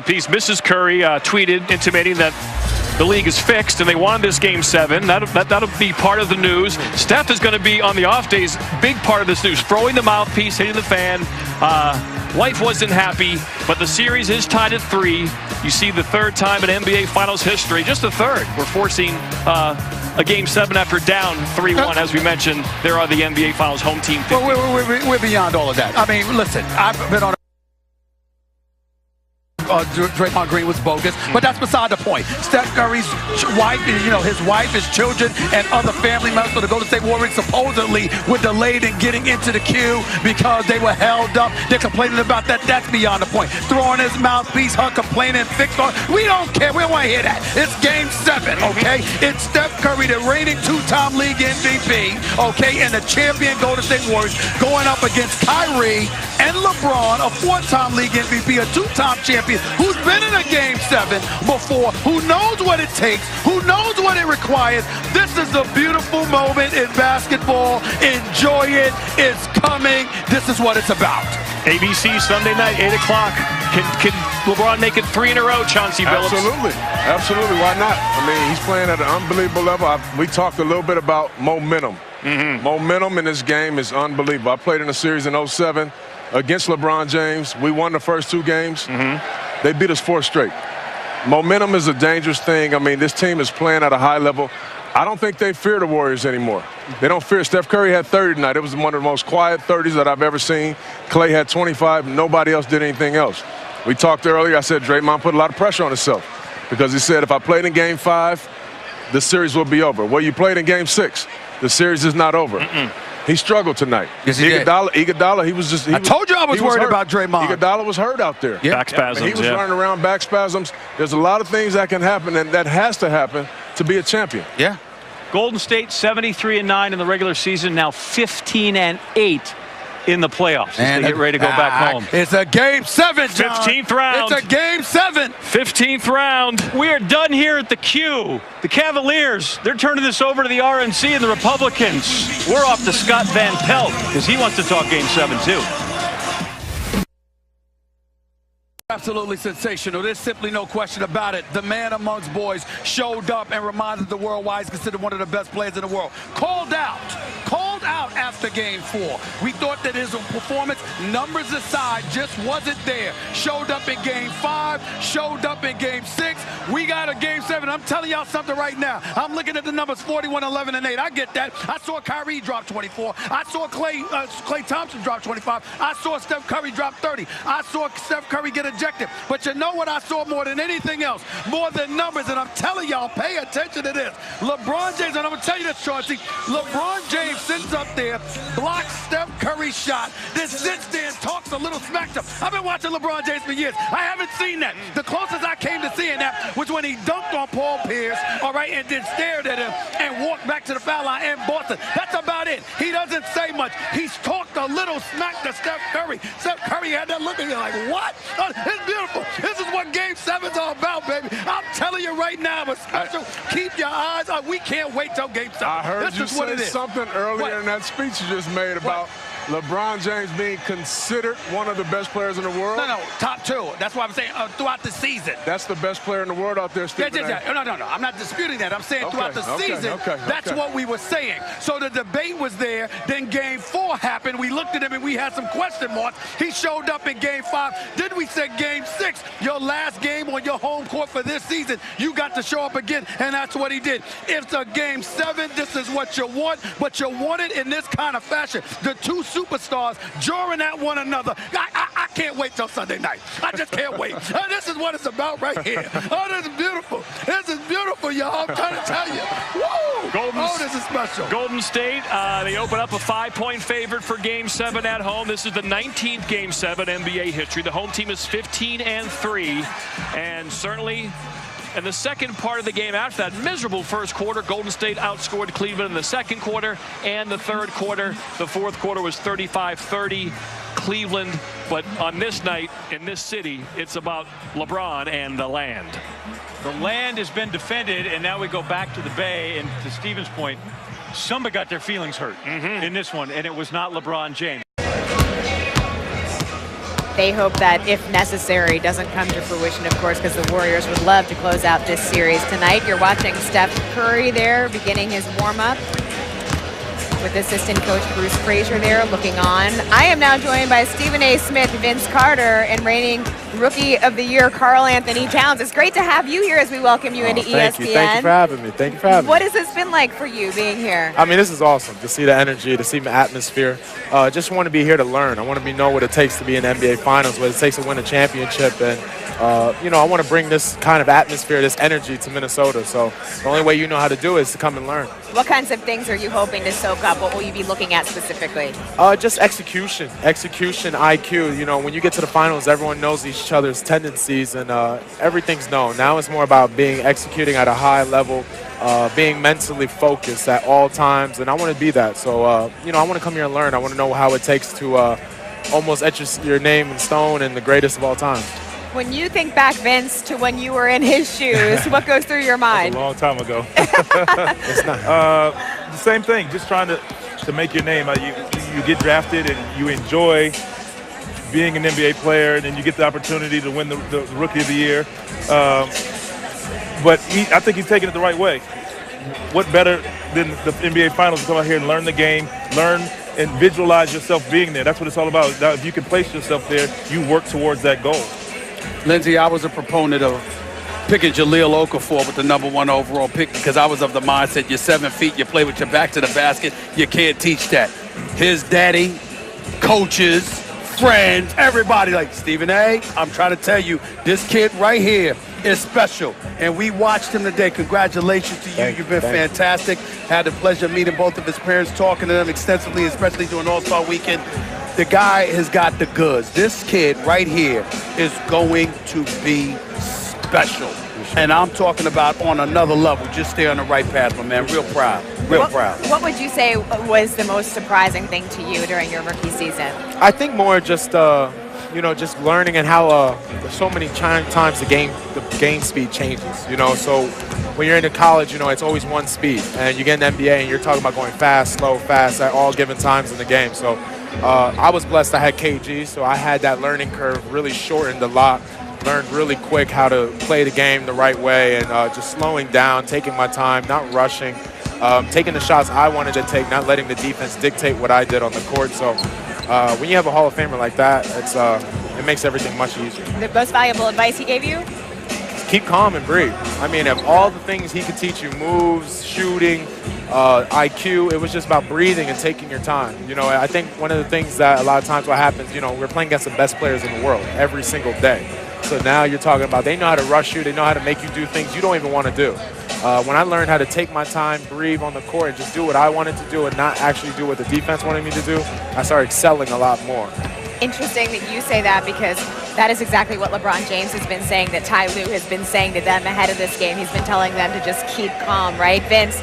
Piece. Mrs. Curry tweeted intimating that the league is fixed and they won this Game 7. That'll be part of the news. Steph is going to be on the off days, big part of this news, throwing the mouthpiece, hitting the fan. Wife wasn't happy, but the series is tied at 3. You see the third time in NBA Finals history, just the third. We're forcing a Game 7 after down 3-1. As we mentioned, there are the NBA Finals home team. Well, we're beyond all of that. I mean, listen, I've been on Draymond Green was bogus, but that's beside the point. Steph Curry's wife, his wife, his children, and other family members for the Golden State Warriors supposedly were delayed in getting into the queue because they were held up. They're complaining about that. That's beyond the point. Throwing his mouthpiece, her complaining, fixed on. We don't care. We don't want to hear that. It's Game 7, okay? It's Steph Curry, the reigning two-time league MVP, okay, and the champion Golden State Warriors going up against Kyrie and LeBron, a 4-time league MVP, a 2-time champion, who's been in a Game 7 before, who knows what it takes, who knows what it requires. This is a beautiful moment in basketball. Enjoy it. It's coming. This is what it's about. ABC Sunday night, 8 o'clock. Can LeBron make it 3 in a row, Chauncey Billups? Absolutely. Why not? I mean, he's playing at an unbelievable level. We talked a little bit about momentum. Momentum in this game is unbelievable. I played in a series in 07 against LeBron James. We won the first 2 games. They beat us 4 straight. Momentum is a dangerous thing. I mean, this team is playing at a high level. I don't think they fear the Warriors anymore. They don't fear. Steph Curry had 30 tonight. It was one of the most quiet 30s that I've ever seen. Clay had 25. Nobody else did anything else. We talked earlier. I said Draymond put a lot of pressure on himself because he said if I played in Game 5, the series will be over. Well, you played in Game 6. The series is not over. He struggled tonight. Yes, he did. Iguodala, he was just... I told you I was worried about Draymond. Iguodala was hurt out there. Back spasms, he was running around, back spasms. There's a lot of things that can happen, and that has to happen to be a champion. Yeah. Golden State 73-9 in the regular season, now 15-8 in the playoffs as they get ready to go back home. It's a Game 7, John. 15th round. It's a Game 7. 15th round. We are done here at the Q. The Cavaliers, they're turning this over to the RNC and the Republicans. We're off to Scott Van Pelt because he wants to talk Game 7 too. Absolutely sensational. There's simply no question about it. The man amongst boys showed up and reminded the world why he's considered one of the best players in the world. Called out after Game 4. We thought that his performance, numbers aside, just wasn't there. Showed up in Game 5, showed up in Game 6. We got a Game 7. I'm telling y'all something right now. I'm looking at the numbers 41, 11, and 8. I get that. I saw Kyrie drop 24. I saw Clay Thompson drop 25. I saw Steph Curry drop 30. I saw Steph Curry get ejected. But you know what I saw more than anything else? More than numbers. And I'm telling y'all, pay attention to this. LeBron James, and I'm going to tell you this, Chauncey. LeBron James sits up there, blocks Steph Curry's shot, then sits there and talks a little smack to him. I've been watching LeBron James for years. I haven't seen that. The closest I came to seeing that was when he dunked on Paul Pierce, all right, and then stared at him and walked back to the foul line in Boston. That's about it. He doesn't say much. He's talked a little smack to Steph Curry. Steph Curry had that look at him like, what? It's beautiful. This is what Game 7's all about, baby. I'm telling you right now, it's special. Keep your eyes on. We can't wait till Game 7. I heard you say something earlier in that speech you just made about LeBron James being considered one of the best players in the world. No, top 2. That's what I'm saying. Throughout the season. That's the best player in the world out there, Stephen. No. I'm not disputing that. I'm saying throughout the season, that's what we were saying. So the debate was there. Then Game 4 happened. We looked at him and we had some question marks. He showed up in Game 5. Then we said Game 6, your last game on your home court for this season, you got to show up again, and that's what he did. It's a Game 7. This is what you want, but you want it in this kind of fashion. The two superstars drawing at one another. I can't wait till Sunday night. I just can't wait. This is what it's about right here. Oh, this is beautiful. This is beautiful, y'all. I'm trying to tell you. Woo! This is special. Golden State, they open up a 5-point favorite for Game 7 at home. This is the 19th Game 7 NBA history. The home team is 15-3, and certainly in the second part of the game, after that miserable first quarter, Golden State outscored Cleveland in the second quarter and the third quarter. The fourth quarter was 35-30 Cleveland. But on this night, in this city, it's about LeBron and the land. The land has been defended, and now we go back to the Bay. And to Stephen's point, somebody got their feelings hurt in this one, and it was not LeBron James. they hope that, if necessary, doesn't come to fruition, of course, because the Warriors would love to close out this series tonight. You're watching Steph Curry there beginning his warm-up with assistant coach Bruce Frazier there looking on. I am now joined by Stephen A. Smith, Vince Carter, and reigning Rookie of the Year, Karl Anthony Towns. It's great to have you here as we welcome you into ESPN. Thank you for having me. Thank you for having me. What has this been like for you being here? I mean, this is awesome to see the energy, to see the atmosphere. Just want to be here to learn. I want to know what it takes to be in the NBA Finals, what it takes to win a championship. And, you know, I want to bring this kind of atmosphere, this energy to Minnesota. So the only way you know how to do it is to come and learn. What kinds of things are you hoping to soak up? What will you be looking at specifically? Just execution, IQ. You know, when you get to the finals, everyone knows each other's tendencies and everything's known. Now it's more about executing at a high level, being mentally focused at all times, and I want to be that. So, you know, I want to come here and learn. I want to know how it takes to almost etch your name in stone and the greatest of all time. When you think back, Vince, to when you were in his shoes, what goes through your mind? That's a long time ago. It's not. The same thing, just trying to make your name. You get drafted and you enjoy being an NBA player, and then you get the opportunity to win the Rookie of the Year. But I think he's taking it the right way. What better than the NBA Finals to come out here and learn the game, learn and visualize yourself being there. That's what it's all about. Now, if you can place yourself there, you work towards that goal. Lindsay, I was a proponent of picking Jahlil Okafor with the #1 overall pick because I was of the mindset you're 7 feet, you play with your back to the basket, you can't teach that. His daddy, coaches, friends, everybody like, Stephen A., I'm trying to tell you, this kid right here is special. And we watched him today. Congratulations to you. You've been fantastic. Had the pleasure of meeting both of his parents, talking to them extensively, especially during All-Star Weekend. The guy has got the goods. This kid right here is going to be special. And I'm talking about on another level. Just stay on the right path, my man. Real proud. Real proud. What would you say was the most surprising thing to you during your rookie season? I think more just, you know, just learning and how so many times the game speed changes, you know. So when you're into college, you know, it's always one speed. And you get in the NBA and you're talking about going fast, slow, fast at all given times in the game. So I was blessed I had KG, so I had that learning curve really shortened a lot. Learned really quick how to play the game the right way and just slowing down, taking my time, not rushing, taking the shots I wanted to take, not letting the defense dictate what I did on the court. So when you have a Hall of Famer like that, it makes everything much easier. The most valuable advice he gave you? Keep calm and breathe. I mean, of all the things he could teach you, moves, shooting, IQ, it was just about breathing and taking your time. You know, I think one of the things that a lot of times what happens, you know, we're playing against the best players in the world every single day. So now you're talking about they know how to rush you, they know how to make you do things you don't even want to do. When I learned how to take my time, breathe on the court, and just do what I wanted to do and not actually do what the defense wanted me to do, I started excelling a lot more. Interesting that you say that because that is exactly what LeBron James has been saying, that Ty Lue has been saying to them ahead of this game. He's been telling them to just keep calm, right? Vince,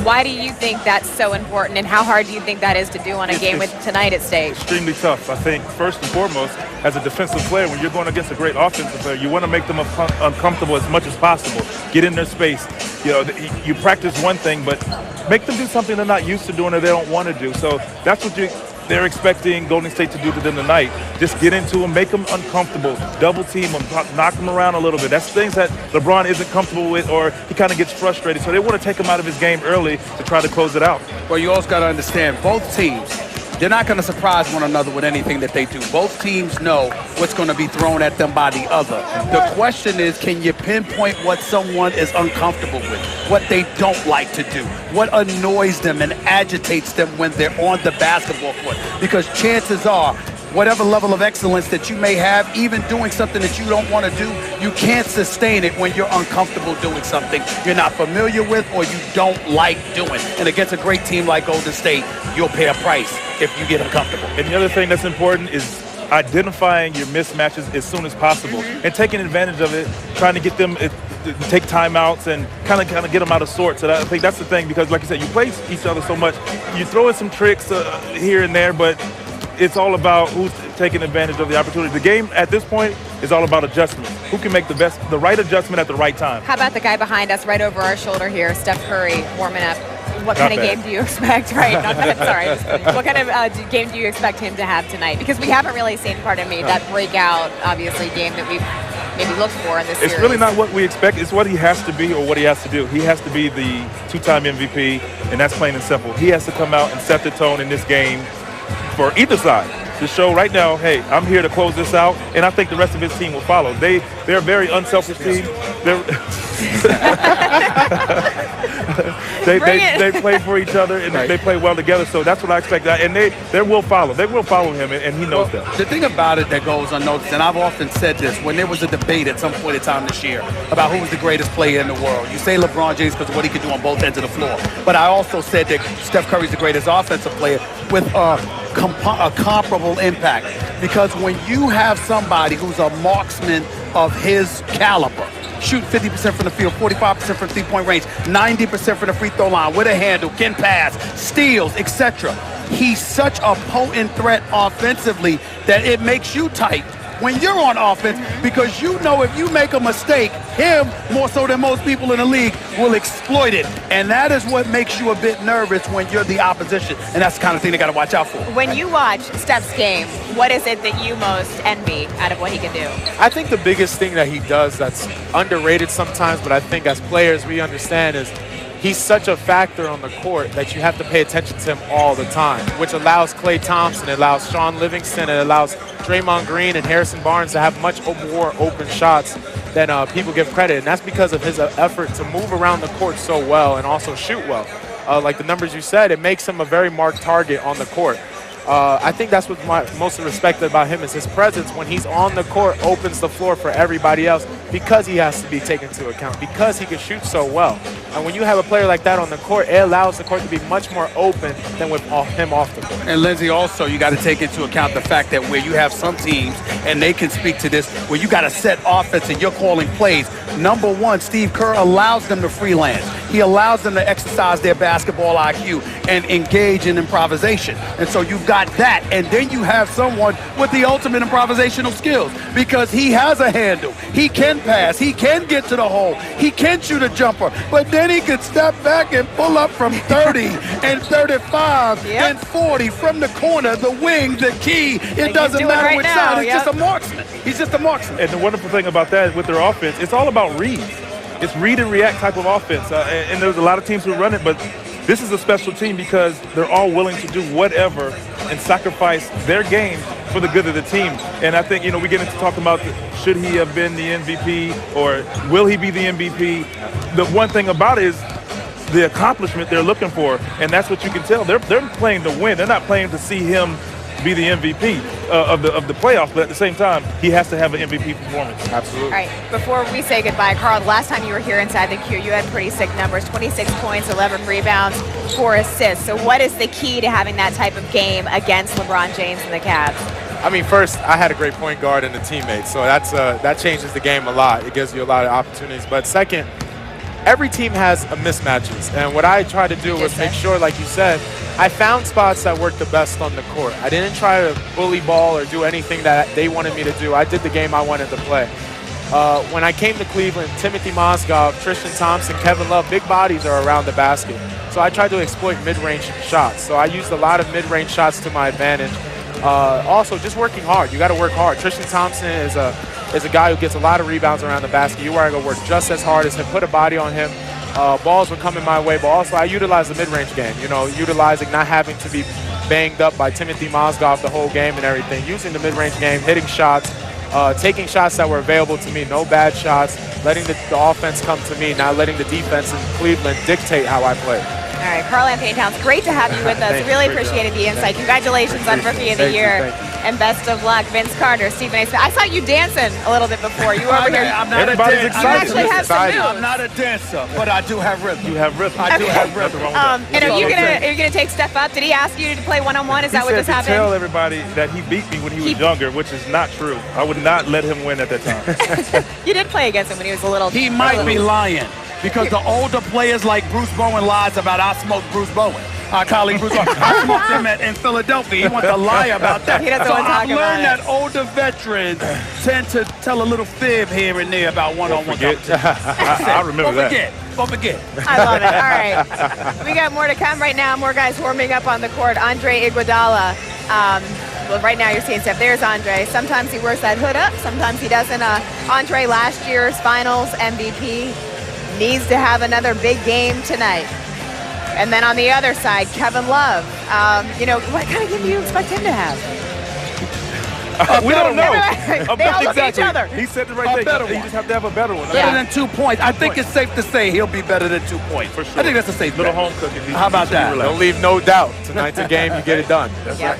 why do you think that's so important, and how hard do you think that is to do on a game with tonight at stake? Extremely tough. I think first and foremost, as a defensive player, when you're going against a great offensive player, you want to make them uncomfortable as much as possible. Get in their space. You know, you practice one thing, but make them do something they're not used to doing or they don't want to do. So that's what they're expecting Golden State to do to them tonight. Just get into them, make them uncomfortable, double team them, knock them around a little bit. That's things that LeBron isn't comfortable with, or he kind of gets frustrated. So they want to take him out of his game early to try to close it out. Well, you also got to understand, both teams, they're not going to surprise one another with anything that they do. Both teams know what's going to be thrown at them by the other. The question is, can you pinpoint what someone is uncomfortable with, what they don't like to do, what annoys them and agitates them when they're on the basketball court? Because chances are, whatever level of excellence that you may have, even doing something that you don't want to do, you can't sustain it when you're uncomfortable doing something you're not familiar with or you don't like doing. And against a great team like Golden State, you'll pay a price if you get uncomfortable. And the other thing that's important is identifying your mismatches as soon as possible and taking advantage of it, trying to get them to take timeouts and kind of get them out of sorts. So I think that's the thing, because like you said, you play each other so much. You throw in some tricks here and there, but it's all about who's taking advantage of the opportunity. The game at this point is all about adjustment. Who can make the right adjustment at the right time? How about the guy behind us right over our shoulder here, Steph Curry, warming up? What kind of game do you expect? Right, not bad, sorry. Just kidding. What kind of game do you expect him to have tonight? Because we haven't really seen, pardon me, that breakout, obviously, game that we've maybe looked for in this series. It's really not what we expect. It's what he has to be or what he has to do. He has to be the two-time MVP, and that's plain and simple. He has to come out and set the tone in this game for either side to show right now, hey, I'm here to close this out, and I think the rest of his team will follow. They're a very unselfish team. They play for each other, and they play well together, so that's what I expect. And they will follow. They will follow him, and he knows that. The thing about it that goes unnoticed, and I've often said this, when there was a debate at some point in time this year about who was the greatest player in the world, you say LeBron James because of what he can do on both ends of the floor. But I also said that Steph Curry's the greatest offensive player with a comparable impact. Because when you have somebody who's a marksman of his caliber, shoot 50% from the field, 45% from three-point range, 90% from the free throw line, with a handle, can pass, steals, etc. He's such a potent threat offensively that it makes you tight when you're on offense, because you know if you make a mistake, him, more so than most people in the league, will exploit it. And that is what makes you a bit nervous when you're the opposition. And that's the kind of thing they got to watch out for. When you watch Steph's game, what is it that you most envy out of what he can do? I think the biggest thing that he does that's underrated sometimes, but I think as players we understand, is he's such a factor on the court that you have to pay attention to him all the time, which allows Klay Thompson, it allows Sean Livingston, it allows Draymond Green and Harrison Barnes to have much more open shots than people give credit. And that's because of his effort to move around the court so well and also shoot well. Like the numbers you said, it makes him a very marked target on the court. I think that's what's most respected about him is his presence when he's on the court opens the floor for everybody else because he has to be taken into account, because he can shoot so well. And when you have a player like that on the court, it allows the court to be much more open than with him off the court. And Lindsay, also, you got to take into account the fact that where you have some teams, and they can speak to this, where you got to set offense and you're calling plays. Number one, Steve Kerr allows them to freelance. He allows them to exercise their basketball IQ and engage in improvisation. And so you've got that. And then you have someone with the ultimate improvisational skills because he has a handle. He can pass. He can get to the hole. He can shoot a jumper. But then he can step back and pull up from 30 and 35 and 40 from the corner, the wing, the key. It doesn't matter which side. It's just a marksman. He's just a marksman. And the wonderful thing about that with their offense, it's all about reads. It's read and react type of offense. And there's a lot of teams who run it, but this is a special team because they're all willing to do whatever and sacrifice their game for the good of the team. And I think, we get into talking about should he have been the MVP or will he be the MVP? The one thing about it is the accomplishment they're looking for, and that's what you can tell. They're playing to win. They're not playing to see him be the MVP of the playoffs, but at the same time, he has to have an MVP performance. Absolutely. All right, before we say goodbye, Carl, the last time you were here inside the Q, you had pretty sick numbers, 26 points, 11 rebounds, 4 assists. So what is the key to having that type of game against LeBron James and the Cavs? I mean, first, I had a great point guard and a teammate, so that changes the game a lot. It gives you a lot of opportunities. But second, every team has mismatches, and what I tried to do was make sure, like you said, I found spots that worked the best on the court. I didn't try to bully ball or do anything that they wanted me to do. I did the game I wanted to play. When I came to Cleveland, Timothy Mozgov, Tristan Thompson, Kevin Love, big bodies are around the basket. So I tried to exploit mid-range shots. So I used a lot of mid-range shots to my advantage. Also, just working hard. You got to work hard. Tristan Thompson is a guy who gets a lot of rebounds around the basket. You want to go work just as hard as him, put a body on him. Balls were coming my way, but also I utilized the mid-range game, utilizing not having to be banged up by Timothy Mozgov the whole game and everything, using the mid-range game, hitting shots, taking shots that were available to me, no bad shots, letting the offense come to me, not letting the defense in Cleveland dictate how I play. All right, Karl Anthony Towns, great to have you with us. Really appreciated the insight. Congratulations on Rookie of the Year. And best of luck, Vince Carter, Stephen A. Smith. I saw you dancing a little bit before. You were over here. Everybody's excited. You actually have some moves. I'm not a dancer, but I do have rhythm. You have rhythm. I do have rhythm. And are you gonna take Steph up? Did he ask you to play one-on-one? Is that what just happened? Tell everybody that he beat me when he was younger, which is not true. I would not let him win at that time. You did play against him when he was a little. He might be lying. Because the older players like Bruce Bowen lies about I smoked Bruce Bowen. our colleague Bruce. I smoked him in Philadelphia. He wants to lie about that. He doesn't So want to talk I've about learned it. that older veterans tend to tell a little fib here and there about one-on-one competition. I remember that. Don't forget. I love it. All right. We got more to come right now. More guys warming up on the court. Andre Iguodala. Well, right now you're seeing Steph. There's Andre. Sometimes he wears that hood up. Sometimes he doesn't. Andre, last year's finals MVP, needs to have another big game tonight. And then on the other side, Kevin Love. What kind of game do you expect him to have? We don't know. They all look at each other. He said it right there. You just have to have a better one. Better than 2 points. I think it's safe to say he'll be better than 2 points. For sure. I think that's a safe little bet. home cooking. How about that? Don't leave no doubt. Tonight's a game, you get it done. Yep.